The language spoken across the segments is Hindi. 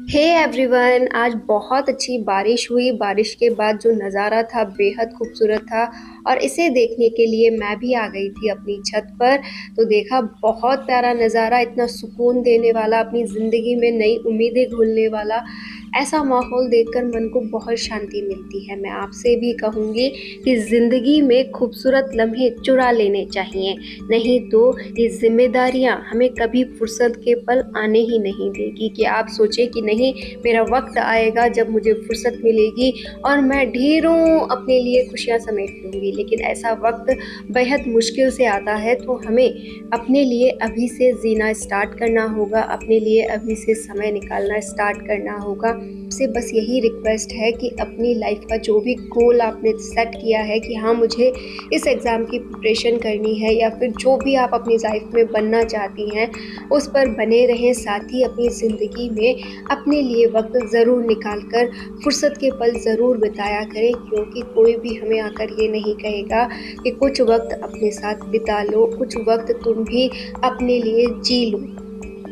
हे एवरीवन, आज बहुत अच्छी बारिश हुई। बारिश के बाद जो नज़ारा था बेहद खूबसूरत था और इसे देखने के लिए मैं भी आ गई थी अपनी छत पर। तो देखा, बहुत प्यारा नज़ारा, इतना सुकून देने वाला, अपनी ज़िंदगी में नई उम्मीदें घोलने वाला। ऐसा माहौल देखकर मन को बहुत शांति मिलती है। मैं आपसे भी कहूँगी कि ज़िंदगी में खूबसूरत लम्हे चुरा लेने चाहिए, नहीं तो ये जिम्मेदारियाँ हमें कभी फुर्सत के पल आने ही नहीं देगी। कि आप सोचें कि नहीं, मेरा वक्त आएगा जब मुझे फुर्सत मिलेगी और मैं ढेरों अपने लिए खुशियाँ समेट लूँगी, लेकिन ऐसा वक्त बेहद मुश्किल से आता है। तो हमें अपने लिए अभी से जीना स्टार्ट करना होगा, अपने लिए अभी से समय निकालना स्टार्ट करना होगा। से बस यही रिक्वेस्ट है कि अपनी लाइफ का जो भी गोल आपने सेट किया है कि हाँ, मुझे इस एग्ज़ाम की प्रिपरेशन करनी है, या फिर जो भी आप अपनी लाइफ में बनना चाहती हैं, उस पर बने रहें। साथ ही अपनी ज़िंदगी में अपने लिए वक्त ज़रूर निकाल कर फुर्सत के पल ज़रूर बिताया करें, क्योंकि कोई भी हमें आकर ये नहीं कहेगा कि कुछ वक्त अपने साथ बिता लो, कुछ वक्त तुम भी अपने लिए जी लो।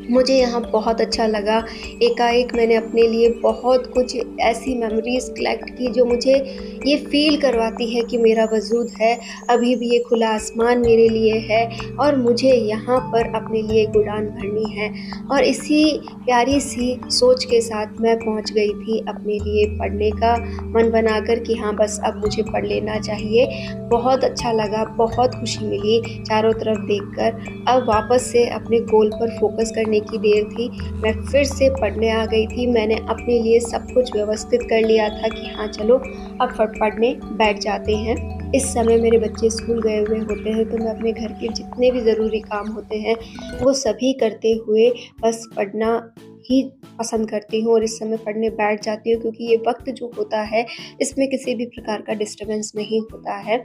मुझे यहाँ बहुत अच्छा लगा। एकाएक मैंने अपने लिए बहुत कुछ ऐसी मेमोरीज़ कलेक्ट की जो मुझे ये फ़ील करवाती है कि मेरा वजूद है, अभी भी ये खुला आसमान मेरे लिए है और मुझे यहाँ पर अपने लिए एक उड़ान भरनी है। और इसी प्यारी-सी सोच के साथ मैं पहुँच गई थी अपने लिए पढ़ने का मन बनाकर कि हाँ, बस अब मुझे पढ़ लेना चाहिए। बहुत अच्छा लगा, बहुत खुशी मिली चारों तरफ देखकर। अब वापस से अपने गोल पर फ़ोकस करने की देर थी। मैं फिर से पढ़ने आ गई थी। मैंने अपने लिए सब कुछ व्यवस्थित कर लिया था कि हाँ, चलो अब पढ़ने बैठ जाते हैं। इस समय मेरे बच्चे स्कूल गए हुए होते हैं, तो मैं अपने घर के जितने भी ज़रूरी काम होते हैं, वो सभी करते हुए बस पढ़ना ही पसंद करती हूँ और इस समय पढ़ने बैठ जाती हूँ, क्योंकि ये वक़्त जो होता है, इसमें किसी भी प्रकार का डिस्टर्बेंस नहीं होता है।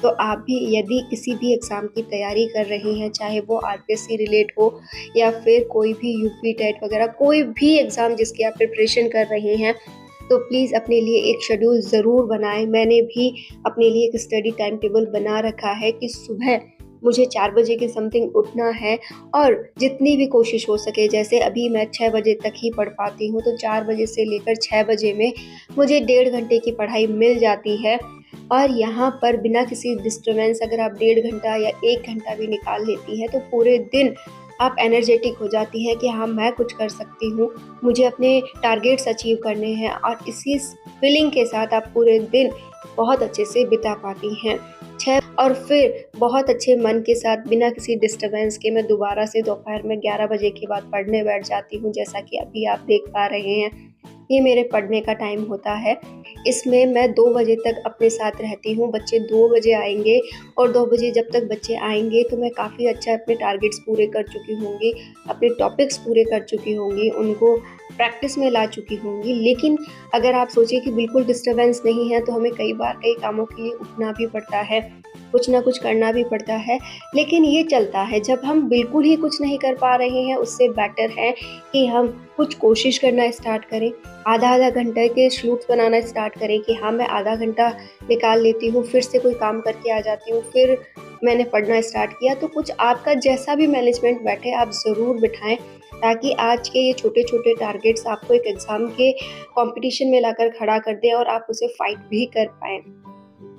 तो आप भी यदि किसी भी एग्ज़ाम की तैयारी कर रही हैं, चाहे वो आरपीएससी रिलेट हो या फिर कोई भी यूपी टेट वगैरह, कोई भी एग्ज़ाम जिसकी आप प्रिपरेशन कर रही हैं, तो प्लीज़ अपने लिए एक शेड्यूल ज़रूर बनाएँ। मैंने भी अपने लिए एक स्टडी टाइम टेबल बना रखा है कि सुबह मुझे 4 बजे के समथिंग उठना है और जितनी भी कोशिश हो सके, जैसे अभी मैं 6 बजे तक ही पढ़ पाती हूँ, तो 4 बजे से लेकर 6 बजे में मुझे डेढ़ घंटे की पढ़ाई मिल जाती है। और यहाँ पर बिना किसी डिस्टर्बेंस अगर आप डेढ़ घंटा या 1 घंटा भी निकाल लेती हैं, तो पूरे दिन आप एनर्जेटिक हो जाती हैं कि हाँ, मैं कुछ कर सकती हूँ, मुझे अपने टारगेट्स अचीव करने हैं, और इसी फीलिंग के साथ आप पूरे दिन बहुत अच्छे से बिता पाती हैं। और फिर बहुत अच्छे मन के साथ बिना किसी डिस्टर्बेंस के मैं दोबारा से दोपहर में 11 बजे के बाद पढ़ने बैठ जाती हूँ। जैसा कि अभी आप देख पा रहे हैं, ये मेरे पढ़ने का टाइम होता है। इसमें मैं 2 बजे तक अपने साथ रहती हूँ। बच्चे 2 बजे आएँगे और 2 बजे जब तक बच्चे आएँगे, तो मैं काफ़ी अच्छा अपने टारगेट्स पूरे कर चुकी होंगी, अपने टॉपिक्स पूरे कर चुकी होंगी, उनको प्रैक्टिस में ला चुकी होंगी। लेकिन अगर आप सोचिए कि बिल्कुल डिस्टर्बेंस नहीं है, तो हमें कई बार कई कामों के लिए उठना भी पड़ता है, कुछ ना कुछ करना भी पड़ता है। लेकिन ये चलता है, जब हम बिल्कुल ही कुछ नहीं कर पा रहे हैं, उससे बेटर है कि हम कुछ कोशिश करना स्टार्ट करें। आधा-आधा घंटे के स्लॉट्स बनाना स्टार्ट करें कि हाँ, मैं आधा घंटा निकाल लेती हूँ, फिर से कोई काम करके आ जाती हूँ, फिर मैंने पढ़ना स्टार्ट किया। तो कुछ आपका जैसा भी मैनेजमेंट बैठे, आप ज़रूर बिठाएँ, ताकि आज के ये छोटे-छोटे टारगेट्स आपको एक एग्ज़ाम के कॉम्पिटिशन में लाकर खड़ा कर दें और आप उसे फाइट भी कर पाएँ।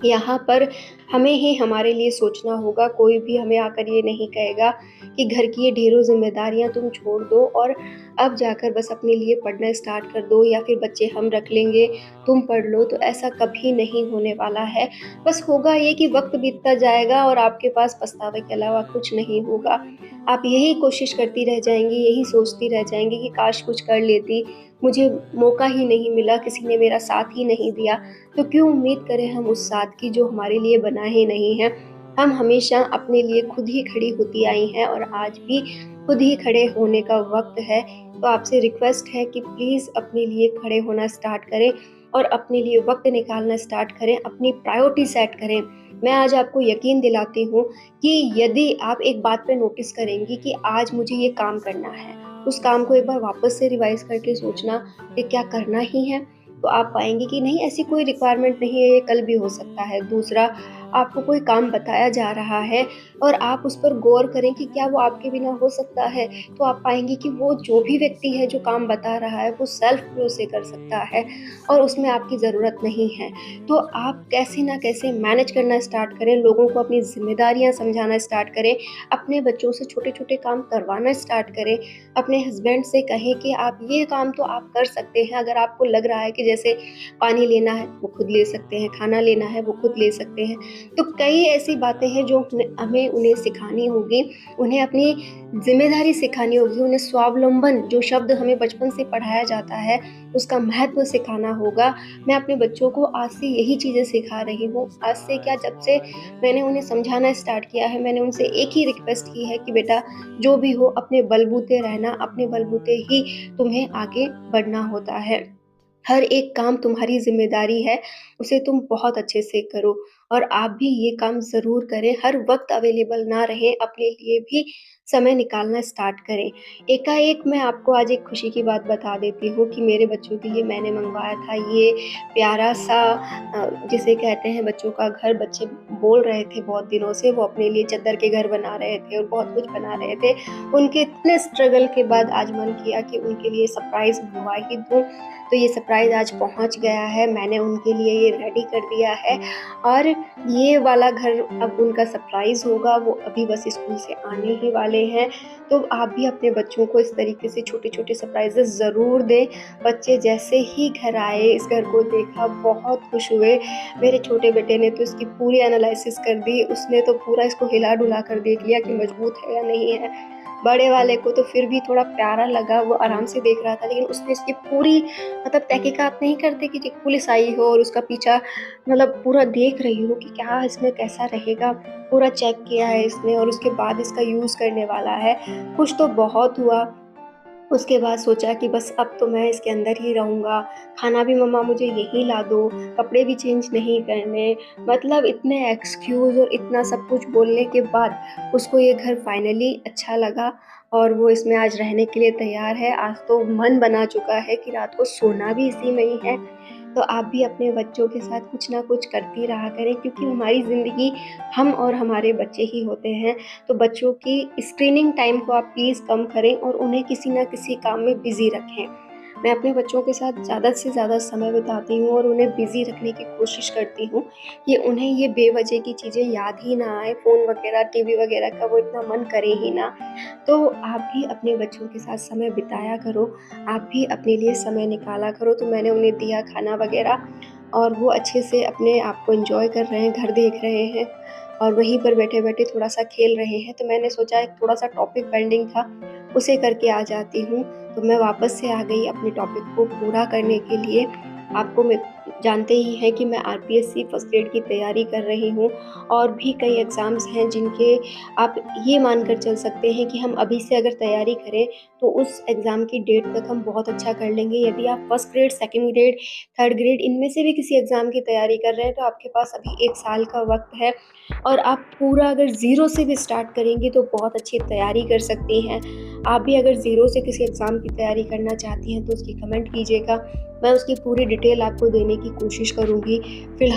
यहाँ पर हमें ही हमारे लिए सोचना होगा, कोई भी हमें आकर ये नहीं कहेगा कि घर की ये ढेरों ज़िम्मेदारियाँ तुम छोड़ दो और अब जाकर बस अपने लिए पढ़ना स्टार्ट कर दो, या फिर बच्चे हम रख लेंगे, तुम पढ़ लो। तो ऐसा कभी नहीं होने वाला है। बस होगा ये कि वक़्त बीतता जाएगा और आपके पास पछतावे के अलावा कुछ नहीं होगा। आप यही कोशिश करती रह जाएँगी, यही सोचती रह जाएँगी कि काश कुछ कर लेती, मुझे मौका ही नहीं मिला, किसी ने मेरा साथ ही नहीं दिया। तो क्यों उम्मीद करें हम उस साथ की जो हमारे लिए बना ही नहीं है। हम हमेशा अपने लिए खुद ही खड़ी होती आई हैं और आज भी खुद ही खड़े होने का वक़्त है। तो आपसे रिक्वेस्ट है कि प्लीज़ अपने लिए खड़े होना स्टार्ट करें और अपने लिए वक़्त निकालना स्टार्ट करें, अपनी प्रायोरिटी सेट करें। मैं आज आपको यकीन दिलाती हूँ कि यदि आप एक बात पे नोटिस करेंगी कि आज मुझे ये काम करना है, उस काम को एक बार वापस से रिवाइज़ करके सोचना कि क्या करना ही है, तो आप पाएँगे कि नहीं, ऐसी कोई रिक्वायरमेंट नहीं है, ये कल भी हो सकता है। दूसरा, आपको कोई काम बताया जा रहा है और आप उस पर गौर करें कि क्या वो आपके बिना हो सकता है, तो आप पाएँगे कि वो जो भी व्यक्ति है जो काम बता रहा है वो सेल्फ ग्रो से कर सकता है और उसमें आपकी ज़रूरत नहीं है। तो आप कैसे न कैसे मैनेज करना स्टार्ट करें, लोगों को अपनी ज़िम्मेदारियाँ समझाना स्टार्ट करें, अपने बच्चों से छोटे-छोटे काम करवाना स्टार्ट करें, अपने हस्बैंड से कहें कि आप ये काम तो आप कर सकते हैं। अगर आपको लग रहा है कि जैसे पानी लेना है वो खुद ले सकते हैं, खाना लेना है वो खुद ले सकते हैं। तो कई ऐसी बातें हैं जो हमें उन्हें सिखानी होगी, उन्हें अपनी ज़िम्मेदारी सिखानी होगी, उन्हें स्वावलंबन जो शब्द हमें बचपन से पढ़ाया जाता है उसका महत्व सिखाना होगा। मैं अपने बच्चों को आज से यही चीज़ें सिखा रही हूँ। आज से क्या, जब से मैंने उन्हें समझाना स्टार्ट किया है, मैंने उनसे एक ही रिक्वेस्ट की है कि बेटा जो भी हो अपने बलबूते रहना, अपने बलबूते ही तुम्हें आगे बढ़ना होता है। हर एक काम तुम्हारी ज़िम्मेदारी है, उसे तुम बहुत अच्छे से करो और आप भी ये काम ज़रूर करें। हर वक़्त अवेलेबल ना रहें, अपने लिए भी समय निकालना स्टार्ट करें। एकाएक मैं आपको आज एक खुशी की बात बता देती हूँ कि मेरे बच्चों के लिए मैंने मँगवाया था ये प्यारा-सा जिसे कहते हैं बच्चों का घर। बच्चे बोल रहे थे बहुत दिनों से, वो अपने लिए चद्दर के घर बना रहे थे और बहुत कुछ बना रहे थे। उनके इतने स्ट्रगल के बाद आज मन किया कि उनके लिए सरप्राइज़ मँगवा ही दूँ। तो ये सरप्राइज़ आज पहुँच गया है, मैंने उनके लिए ये रेडी कर दिया है और ये वाला घर अब उनका सरप्राइज़ होगा। वो अभी बस स्कूल से आने ही वाले हैं। तो आप भी अपने बच्चों को इस तरीके से छोटे-छोटे सरप्राइज़ेज़ ज़रूर दें। बच्चे जैसे ही घर आए, इस घर को देखा, बहुत खुश हुए। मेरे छोटे बेटे ने तो इसकी पूरी एनालिसिस कर दी, उसने तो पूरा इसको हिला-डुला कर देख लिया कि मज़बूत है या नहीं है। बड़े वाले को तो फिर भी थोड़ा प्यारा लगा, वो आराम से देख रहा था, लेकिन उसने इसकी पूरी मतलब तहकीकात नहीं करते कि पुलिस आई हो और उसका पीछा मतलब पूरा देख रही हो कि क्या इसमें कैसा रहेगा, पूरा चेक किया है इसने और उसके बाद इसका यूज़ करने वाला है। खुश तो बहुत हुआ। उसके बाद सोचा कि बस अब तो मैं इसके अंदर ही रहूँगा, खाना भी मम्मा मुझे यहीं ला दो, कपड़े भी चेंज नहीं करने। मतलब इतने एक्सक्यूज़ और इतना सब कुछ बोलने के बाद उसको ये घर फाइनली अच्छा लगा और वो इसमें आज रहने के लिए तैयार है। आज तो मन बना चुका है कि रात को सोना भी इसी में ही है। तो आप भी अपने बच्चों के साथ कुछ ना कुछ करती रहा करें, क्योंकि हमारी ज़िंदगी हम और हमारे बच्चे ही होते हैं। तो बच्चों की स्क्रीनिंग टाइम को आप प्लीज़ कम करें और उन्हें किसी न किसी काम में बिज़ी रखें। मैं अपने बच्चों के साथ ज़्यादा से ज़्यादा समय बिताती हूँ और उन्हें बिज़ी रखने की कोशिश करती हूँ कि उन्हें ये बेवजह की चीज़ें याद ही ना आए, फ़ोन वगैरह, टीवी वगैरह का वो इतना मन करे ही ना। तो आप भी अपने बच्चों के साथ समय बिताया करो, आप भी अपने लिए समय निकाला करो। तो मैंने उन्हें दिया खाना वगैरह और वो अच्छे से अपने आप को एन्जॉय कर रहे हैं, घर देख रहे हैं और वहीं पर बैठे-बैठे थोड़ा-सा खेल रहे हैं। तो मैंने सोचा एक थोड़ा-सा टॉपिक पेंडिंग था, उसे करके आ जाती हूँ। तो मैं वापस से आ गई अपने टॉपिक को पूरा करने के लिए। आपको मैं जानते ही हैं कि मैं आरपीएससी फर्स्ट ग्रेड की तैयारी कर रही हूँ और भी कई एग्ज़ाम्स हैं जिनके आप ये मानकर चल सकते हैं कि हम अभी से अगर तैयारी करें तो उस एग्ज़ाम की डेट तक हम बहुत अच्छा कर लेंगे। यदि आप first grade, second grade, third grade इनमें से भी किसी एग्ज़ाम की तैयारी कर रहे हैं तो आपके पास अभी 1 साल का वक़्त है और आप पूरा अगर ज़ीरो से भी स्टार्ट करेंगी तो बहुत अच्छी तैयारी कर सकती हैं। आप भी अगर ज़ीरो से किसी एग्ज़ाम की तैयारी करना चाहती हैं तो उसकी कमेंट कीजिएगा। मैं उसकी पूरी डिटेल आपको देने की कोशिश करूँगी। फ़िलहाल